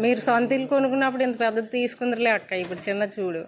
మీరు సొంత ఇల్లు కొనుక్కున్నప్పుడు ఇంత పెద్దది తీసుకుందరులే అక్క, ఇప్పుడు చిన్న చూడు.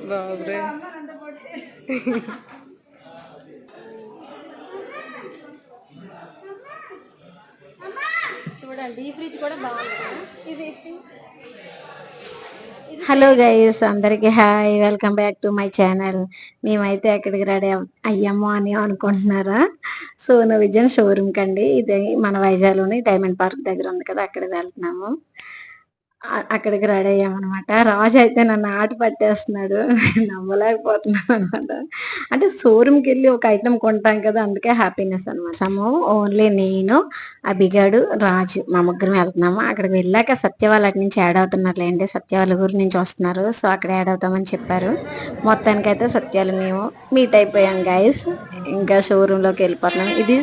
బాబురే చూడండి, ఈ ఫ్రిడ్జ్ కూడా బాగుంది. ఇది హలో గైస్, అందరికీ hi, welcome back to my channel. మేమైతే ఎక్కడికి రెడీ అయ్యాము అని అనుకుంటున్నారా? సోనో విజన్ షోరూమ్కి అండి. ఇది మన వైజాగ్లోని డైమండ్ పార్క్ దగ్గర ఉంది కదా, అక్కడికి వెళ్తున్నాము. అక్కడికి రెడీ అయ్యామన్నమాట. రాజు అయితే నన్ను ఆట పట్టేస్తున్నాడు, నమ్మలేకపోతున్నాను అనమాట. అంటే షోరూమ్కి వెళ్ళి ఒక ఐటమ్ కొంటాం కదా, అందుకే హ్యాపీనెస్ అనమాట. ఓన్లీ నేను, అభిగాడు, రాజు మా ముగ్గురం వెళ్తున్నాము. అక్కడికి వెళ్ళాక సత్య వాళ్ళు అటు నుంచి యాడ్ అవుతున్నారులేండి. సత్య వాళ్ళ ఊరి నుంచి వస్తున్నారు, సో అక్కడ యాడ్ అవుతామని చెప్పారు. మొత్తానికైతే సత్యాలు మేము మీట్ అయిపోయాం గైస్. ఇంకా షోరూంలోకి వెళ్ళిపోతున్నాం. ఇది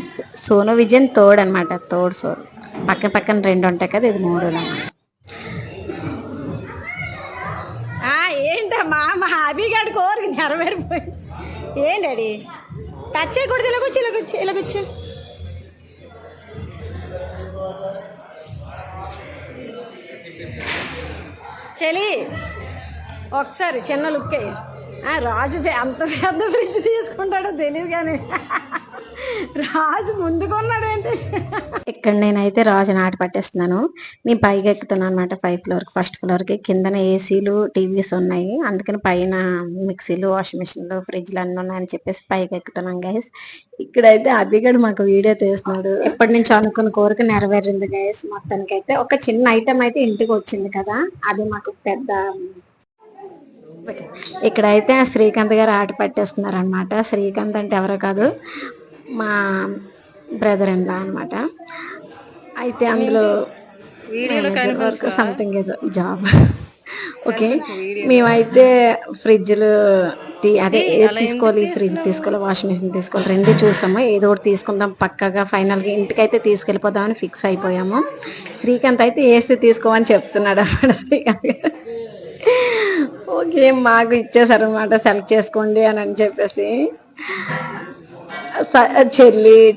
సోనో విజన్ థర్డ్ అనమాట, థర్డ్ షోరూమ్. పక్కన పక్కన రెండు ఉంటాయి కదా, ఇది మూడు అనమాట. ఏంటమ్మా, మా అభిగాడు కోరిక నెరవేరిపోయింది. ఏంటి టచ్ చేయకూడదు, ఇలాగొచ్చు ఇలాగొచ్చు ఇలాగొచ్చు. చలి ఒకసారి చిన్న లుక్ అయ్యి. రాజు అంత పెద్ద ఫ్రిడ్జ్ తీసుకుంటాడో తెలియదు కానీ రాజు ముందుకున్నాడేంటి. ఇక్కడ నేనైతే రాజు నాటి పట్టేస్తున్నాను. మేము పైకి ఎక్కుతున్నాను అనమాట, 5th ఫ్లోర్కి. ఫస్ట్ ఫ్లోర్కి కిందన ఏసీలు, టీవీస్ ఉన్నాయి, అందుకని పైన మిక్సీలు, వాషింగ్ మిషన్లు, ఫ్రిడ్జ్లు అన్నీ ఉన్నాయని చెప్పేసి పైకి ఎక్కుతున్నాం గైస్. ఇక్కడైతే అభిగడు మాకు వీడియో తీస్తున్నాడు. ఎప్పటి నుంచో అనుకున్న కోరిక నెరవేరింది గైస్. మొత్తానికి అయితే ఒక చిన్న ఐటమ్ అయితే ఇంటికి వచ్చింది కదా, అది మాకు పెద్ద. ఇక్కడైతే శ్రీకాంత్ గారు ఆట పట్టేస్తున్నారు అనమాట. శ్రీకాంత్ అంటే ఎవరో కాదు, మా బ్రదర్ ఇన్ లా అనమాట. అయితే అందులో వర్క్ సంథింగ్ ఏదో జాబ్. ఓకే, మేమైతే ఫ్రిడ్జ్లు అదే ఏది తీసుకోవాలి, ఫ్రిడ్జ్ తీసుకోవాలి, వాషింగ్ మిషన్ తీసుకోవాలి, రెండు చూసాము. ఏదో ఒకటి తీసుకుందాం పక్కగా. ఫైనల్గా ఇంటికైతే తీసుకెళ్ళిపోదామని ఫిక్స్ అయిపోయాము. శ్రీకాంత్ అయితే ఏసీ తీసుకోమని చెప్తున్నాడు అన్నమాట. శ్రీకాంత్ గారు ఓకే మాకు ఇచ్చేసారు అనమాట, సెలెక్ట్ చేసుకోండి అని చెప్పేసి.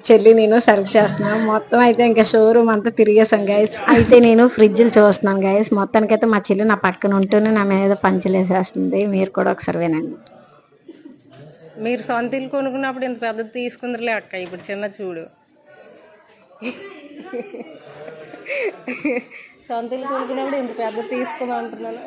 చెల్లి నేను సెలెక్ట్ చేస్తున్నాను. మొత్తం అయితే ఇంకా షోరూమ్ అంతా తిరిగేసాం గైస్. అయితే నేను ఫ్రిడ్జ్లు చూస్తున్నాను గైస్. మొత్తానికైతే మా చెల్లి నా పక్కన ఉంటూనే నా మీద పంచలేసేస్తుంది. మీరు కూడా ఒకసారి వినండి. మీరు సొంత ఇల్లు కొనుక్కున్నప్పుడు ఇంత పెద్దది తీసుకుందరులే అక్క, ఇప్పుడు చిన్న చూడు. సొంత ఇల్లు కొనుక్కున్నప్పుడు ఇంత పెద్దది తీసుకోమంటున్నాను.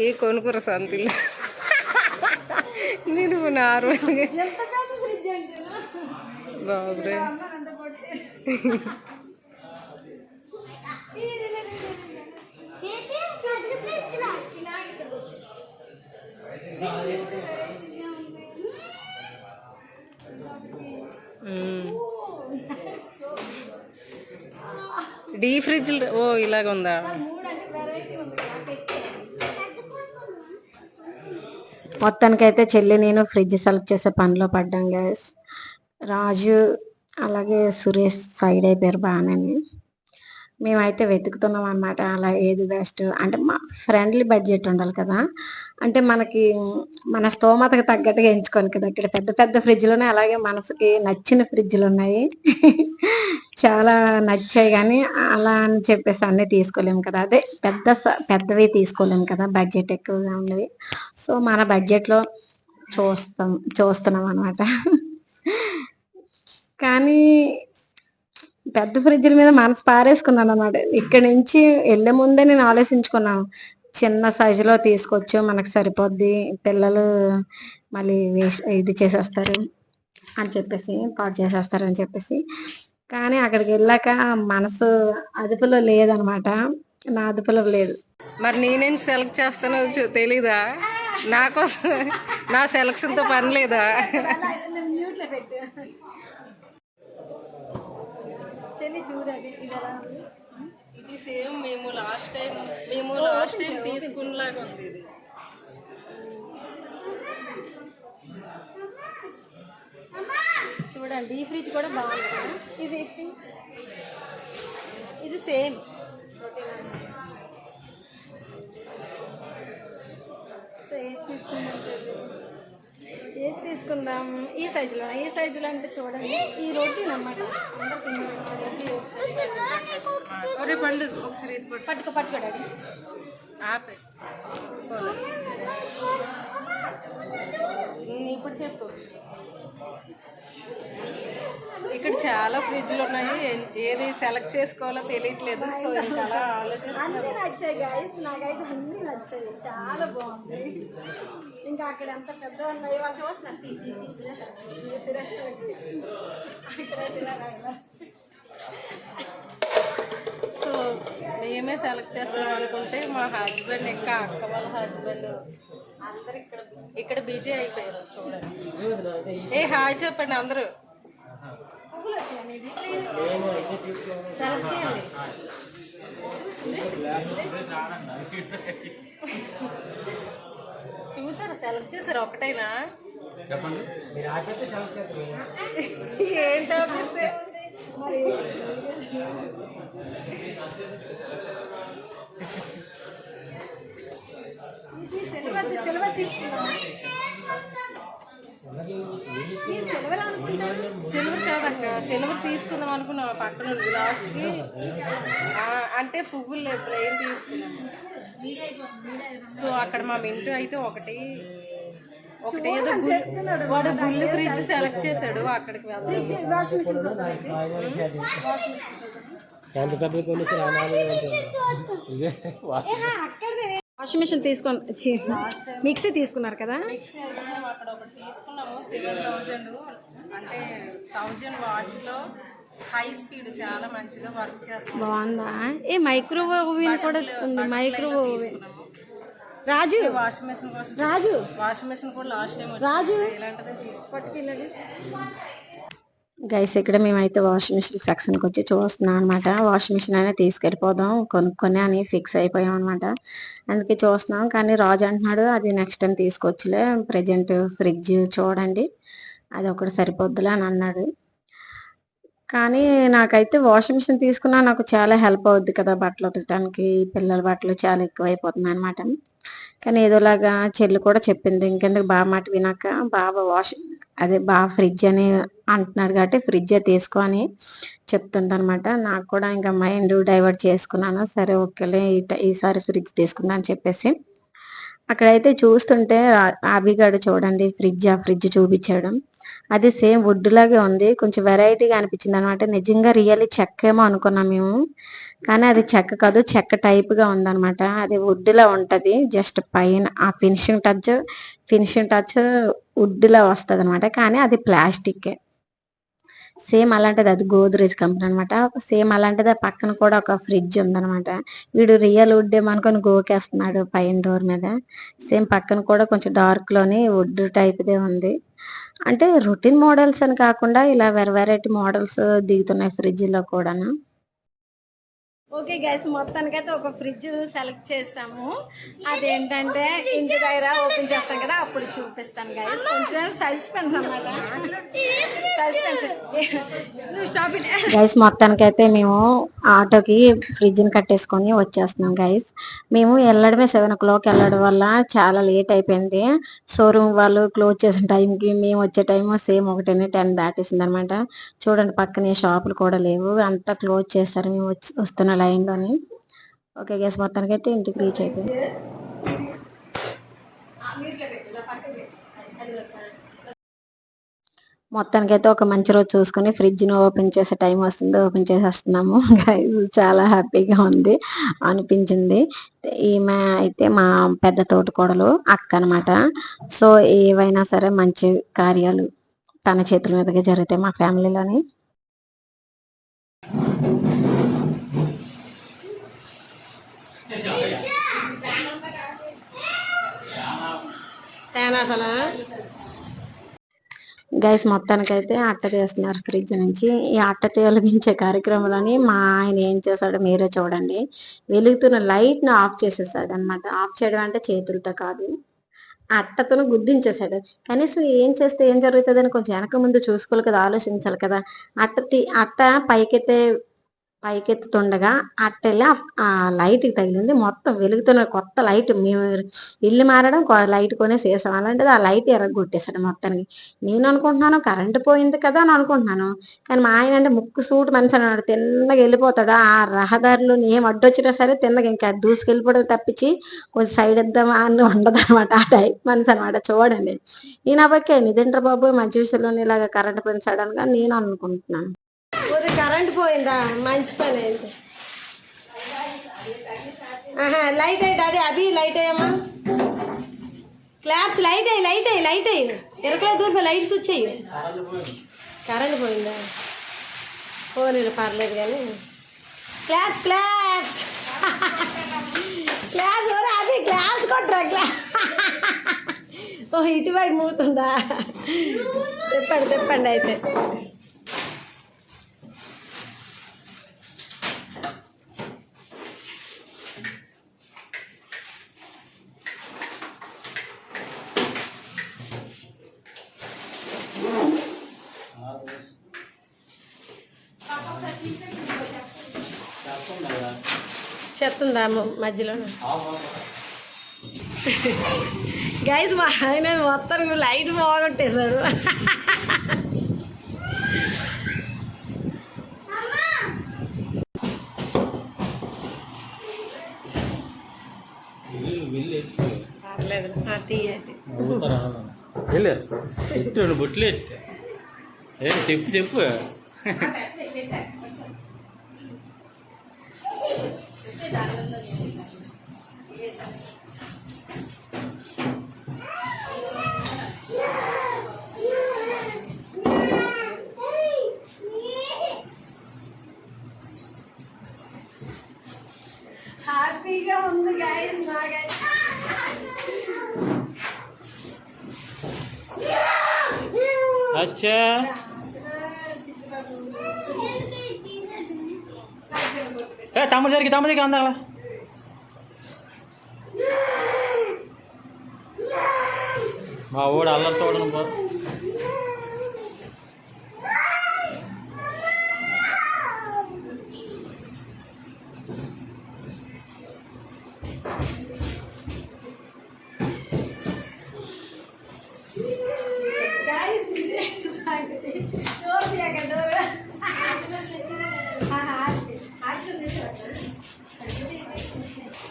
ఏ కొనుక్కుర సొంత ఇల్లు నేను నార్మల్గా. బాబురే డీ ఫ్రిడ్జ్. ఓ ఇలాగ ఉందా? మొత్తానికైతే చెల్లి నేను ఫ్రిడ్జ్ సెలెక్ట్ చేసే పనిలో పడ్డాం గ్యాస్. రాజు అలాగే సురేష్ సైడ్ అయిపోయారు బాగానే. మేమైతే వెతుకుతున్నాం అనమాట, అలా ఏది బెస్ట్ అంటే మా ఫ్రెండ్లీ బడ్జెట్ ఉండాలి కదా, అంటే మనకి మన స్తోమతకు తగ్గట్టుగా ఎంచుకోవాలి కదా. ఇక్కడ పెద్ద పెద్ద ఫ్రిడ్జ్లు అలాగే మనసుకి నచ్చిన ఫ్రిడ్జ్లు ఉన్నాయి. చాలా నచ్చాయి, కానీ అలా అని చెప్పేసి అన్నీ తీసుకోలేము కదా. అదే పెద్దవి తీసుకోలేము కదా, బడ్జెట్ ఎక్కువగా ఉన్నవి. సో మన బడ్జెట్లో చూస్తున్నాం అనమాట. కానీ పెద్ద ఫ్రిడ్జ్ల మీద మనసు పారేసుకున్నాను అనమాట. ఇక్కడి నుంచి వెళ్ళే ముందే నేను ఆలోచించుకున్నాను, చిన్న సైజులో తీసుకోవచ్చు, మనకు సరిపోద్ది, పిల్లలు మళ్ళీ ఇది చేసేస్తారు అని చెప్పేసి, పాడు చేసేస్తారు అని చెప్పేసి. కానీ అక్కడికి వెళ్ళాక మనసు అదుపులో లేదనమాట, నా అదుపులో లేదు. మరి నేనేం సెలెక్ట్ చేస్తానో తెలీదా? నా కోసం నా సెలక్షన్తో పని లేదా? చూడండి ఇది ఎలా ఉంది. మేము లాస్ట్ టైం తీసుకున్నలాగా ఉంది ఇది. చూడండి ఈ ఫ్రిడ్జ్ కూడా బాగుంది. ఇది ఇది సేమ్ సో ఏది తీసుకుందాం ఈ సైజులో అంటే చూడండి ఈ రొటీన్ అన్నమాట. అరే పండు ఒకసారి ఇది పట్టుకోడాడి ఆపే. ఇప్పుడు చెప్పు. ఇక్కడ చాలా ఫ్రిడ్జ్లు ఉన్నాయి, ఏది సెలెక్ట్ చేసుకోవాలో తెలియట్లేదు. సో ఇంకా అలా అన్నీ నచ్చాయి గైస్, నాకైతే అన్నీ నచ్చాయి, చాలా బాగుంది. ఇంకా అక్కడ ఎంత పెద్ద ఉన్నాయి వాళ్ళు చూస్తున్నారు. సో మేమే సెలెక్ట్ చేస్తాం అనుకుంటే మా హస్బెండ్ ఇంకా అక్క వాళ్ళ హస్బెండ్ అందరు ఇక్కడ బిజీ అయిపోయారు. చూడండి హాయ్ చెప్పండి అందరూ. సెలెక్ట్ చేయండి. చూసారా సెలెక్ట్ చేశారు ఒకటైనా చెప్పండి. ఏంటో అనిపిస్తే సిల్వర్ తీసుకున్నాం. సిల్వర్ కాదక్క, సిల్వర్ తీసుకుందాం అనుకున్నాం. పక్కన లాస్ట్కి అంటే పువ్వులు ప్లెయిన్ తీసుకున్నాం. సో అక్కడ మా మింటూ అయితే ఒకటి ఏదో వాడు గుళ్ళు ఫ్రిడ్జ్ సెలెక్ట్ చేశాడు. అక్కడికి వెళ్తాం. వాషింగ్ మిషన్ మిక్సీ తీసుకున్నారు కదా. మిక్సీ అయితే మేము అక్కడ ఒకటి తీసుకున్నాము 7,000, అంటే 1000 watts లో హై స్పీడ్, చాలా మంచిగా వర్క్ చేస్తుంది. బాగుందా? ఏ మైక్రోవేవ్ కూడా ఉంది. మైక్రోవేవ్ రాజు వాషింగ్ మెషిన్ కోసం వాషింగ్ మెషిన్ కూడా లాస్ట్ టైం రాజు ఇలాంటిదే పట్టుకెళ్ళండి. గైస్ ఇక్కడ మేమైతే వాషింగ్ మిషన్ సెక్షన్కి వచ్చి చూస్తున్నాం అనమాట. వాషింగ్ మిషన్ అయినా తీసుకెళ్ళిపోదాం కొనుక్కొని అని ఫిక్స్ అయిపోయాం అనమాట. అందుకే చూస్తున్నాం. కానీ రాజు అంటున్నాడు అది నెక్స్ట్ టైం తీసుకొచ్చిలే, ప్రజెంట్ ఫ్రిడ్జ్ చూడండి అది ఒకటి సరిపోద్దులే అని అన్నాడు. కానీ నాకైతే వాషింగ్ మిషన్ తీసుకున్నా నాకు చాలా హెల్ప్ అవుద్ది కదా బట్టలు ఉతకడానికి. పిల్లల బట్టలు చాలా ఎక్కువ అయిపోతున్నాయి అనమాట. కానీ ఏదోలాగా చెల్లి కూడా చెప్పింది, ఇంకెందుకు బాగా మాట వినాక బాగా ఫ్రిడ్జ్ అని అంటున్నాడు కాబట్టి ఫ్రిడ్జే తీసుకో అని చెప్తుంది అనమాట. నాకు కూడా ఇంకా మైండ్ డైవర్ట్ చేసుకున్నాను. సరే ఓకేలే ఈసారి ఫ్రిడ్జ్ తీసుకుందా అని చెప్పేసి అక్కడైతే చూస్తుంటే అభిగాడు చూడండి ఫ్రిడ్జ్ చూపించాడు. అది సేమ్ వుడ్ లాగే ఉంది, కొంచెం వెరైటీగా అనిపించింది అనమాట. నిజంగా రియల్లీ చెక్క ఏమో అనుకున్నాం మేము, కానీ అది చెక్క కాదు, చెక్క టైప్ గా ఉందన్నమాట. అది వుడ్ లా ఉంటది, జస్ట్ పైన ఆ ఫినిషింగ్ టచ్ వుడ్ లా వస్తుంది అనమాట. కానీ అది ప్లాస్టిక్ సేమ్ అలాంటిది. అది గోద్రేజ్ కంపెనీ అనమాట. సేమ్ అలాంటిది పక్కన కూడా ఒక ఫ్రిడ్జ్ ఉందనమాట. వీడు రియల్ వుడ్ ఏమనుకొని గోకేస్తున్నాడు పైన డోర్ మీద. సేమ్ పక్కన కూడా కొంచెం డార్క్ లోని వుడ్ టైప్ దే ఉంది. అంటే రొటీన్ మోడల్స్ అని కాకుండా ఇలా వెరైటీ మోడల్స్ దిగుతున్నాయి ఫ్రిడ్జ్ లో కూడాను. ఓకే గైస్, మొత్తానికైతే ఒక ఫ్రిడ్జ్ సెలెక్ట్ చేసాము. అదేంటంటే ఇంటి దగ్గర ఓపెన్ చేస్తాం కదా అప్పుడు చూపిస్తాను గైస్. కొంచెం సస్పెన్స్ అన్నమాట. గైస్ మొత్తానికైతే మేము ఆటోకి ఫ్రిడ్జ్ ని కట్టేసుకొని వచ్చేస్తున్నాం గైస్. మేము వెళ్ళడమే 7 o'clock వెళ్ళడం వల్ల చాలా లేట్ అయిపోయింది. షోరూమ్ వాళ్ళు క్లోజ్ చేసిన టైంకి మేము వచ్చే టైం సేమ్ 1:10 దాటేసింది అనమాట. చూడండి పక్కనే షాపులు కూడా లేవు, అంతా క్లోజ్ చేస్తారు మేము వస్తున్న లైన్ లోని. ఓకే గైస్ మొత్తానికి అయితే ఇంటికి రీచ్ అయిపోయింది. మొత్తానికైతే ఒక మంచి రోజు చూసుకొని ఫ్రిడ్జ్ ని ఓపెన్ చేసే టైం వస్తుంది, ఓపెన్ చేసేస్తున్నాము గైస్. చాలా హ్యాపీగా ఉంది అనిపించింది. ఈమె అయితే మా పెద్ద తోటికోడలు అక్క అనమాట. సో ఏవైనా సరే మంచి కార్యాలు తన చేతుల మీదుగా జరుగుతాయి మా ఫ్యామిలీలోని. గైస్ మొత్తానికైతే అట్ట చేస్తున్నారు ఫ్రిడ్జ్ నుంచి. ఈ అట్ట తొలగించే కార్యక్రమంలోని మా ఆయన ఏం చేశాడో మీరే చూడండి. వెలుగుతున్న లైట్ ని ఆఫ్ చేసేసాడు అనమాట. ఆఫ్ చేయడం అంటే చేతులతో కాదు, అట్టతోనే గుద్దించేశాడు. కనీసం ఏం చేస్తే ఏం జరుగుతుందని కొంచెం వెనక ముందు చూసుకోవాలి కదా, ఆలోచించాలి కదా. అట్ట పైకెత్తుతుండగా అట్టెళ్ళి ఆ లైట్కి తగిలింది. మొత్తం వెలుగుతున్న కొత్త లైట్, మేము ఇల్లు మారడం లైట్ కొనేసి వేసాం. అలాంటిది ఆ లైట్ ఎరగొట్టేశాడు మొత్తానికి. నేను అనుకుంటున్నాను కరెంటు పోయింది కదా అని అనుకుంటున్నాను. కానీ మా ఆయన అంటే ముక్కు సూటు మనిషి అన్నాడు. తిన్నగా వెళ్ళిపోతాడు. ఆ రహదారిలో ఏం అడ్డొచ్చినా సరే తిన్నగా ఇంకా దూసుకెళ్ళిపోవడం తప్పించి కొంచెం సైడ్ ఇద్దామా అని ఉండదు అనమాట. ఆ టైప్ మనిషి అనమాట. చూడండి, నేను అవ్వకే నిజండ్ర బాబు మంచి విషయంలో ఇలాగ కరెంటు పోయింది సడన్ గా నేను అనుకుంటున్నాను. కరెంట్ పోయిందా, మంచి పని అయింది. లైట్ అయ్యి డాడీ, అభి లైట్ అయ్యమ్మా, క్లాప్స్ లైట్ అయ్యి ఎరకలో దూరం లైట్స్ వచ్చాయి. కరెంట్ పోయిందా, పోనీ పర్లేదు కానీ క్లాప్స్ క్లాప్స్ క్లాప్స్ అభి క్లాప్స్ కొట్టరా ఓ ఇటువైపు మూతుందా, తిప్పండి అయితే. చెత్తుందా మధ్యలో గైస్, మా ఆయన మొత్తం లైట్ బాగొట్టేశాడు. పర్లేదు బొట్లు చెప్పు హ్యాపీగా ఉంది గైస్ నాకైతే. అచ్చా తమ్ముడు దగ్గరికి అందాల మా ఊడు అల్లరి చూడను పో.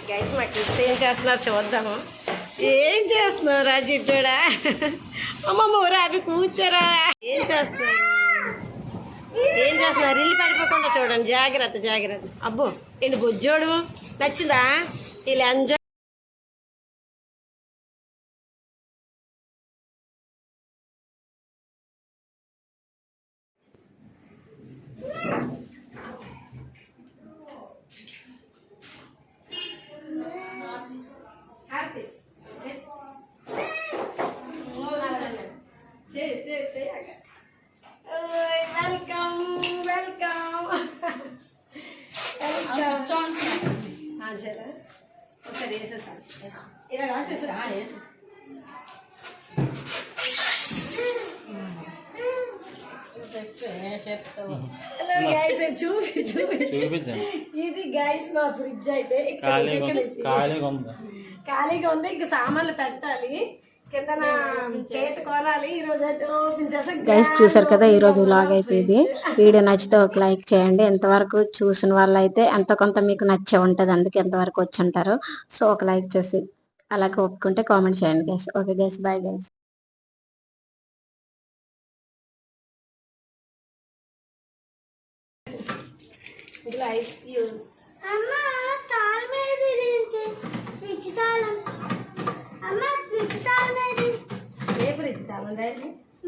గైస్ మా కిడ్స్ ఏం చేస్తున్నారు చూద్దాము. ఏం చేస్తున్నారు రాజిట్టుడా, అమ్మమ్మ అవి కూర్చోరా. ఏం చేస్తున్నారు ఇల్లు పడిపోకుండా చూడండి, జాగ్రత్త. అబ్బో ఏంటి బొజ్జోడు నచ్చిందా, ఇలా ఎంజాయ్. ఒకసారి వేసేసాను ఇలా రాసేసా. హలో గైస్, చూపించండి. ఇది గైస్ మా ఫ్రిడ్జ్ అయితే ఖాళీగా ఉంది. ఇంకా సామాన్లు పెట్టాలి, కింద కేట కొనాలి. ఈ రోజు అయితే ఓపెన్ చేసి గైస్ చూసారు కదా ఈ రోజు వ్లాగ్ అయితే ఇది. వీడియో నచ్చితే ఒక లైక్ చేయండి. ఎంతవరకు చూసిన వాళ్ళు అయితే ఎంతో కొంత మీకు నచ్చే ఉంటది, అందుకే ఎంతవరకు వచ్చి ఉంటారు. సో ఒక లైక్ చేసి అలాగే ఒప్పుకుంటే కామెంట్ చేయండి guys. Okay guys, bye guys. Ice cubes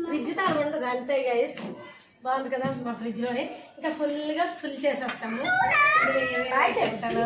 fridge తాళం ఉండదు అంతే గైస్. బాగుంది కదా మా ఫ్రిడ్జ్ లోనే. ఇంకా ఫుల్ చేసేస్తాము. చెప్తాను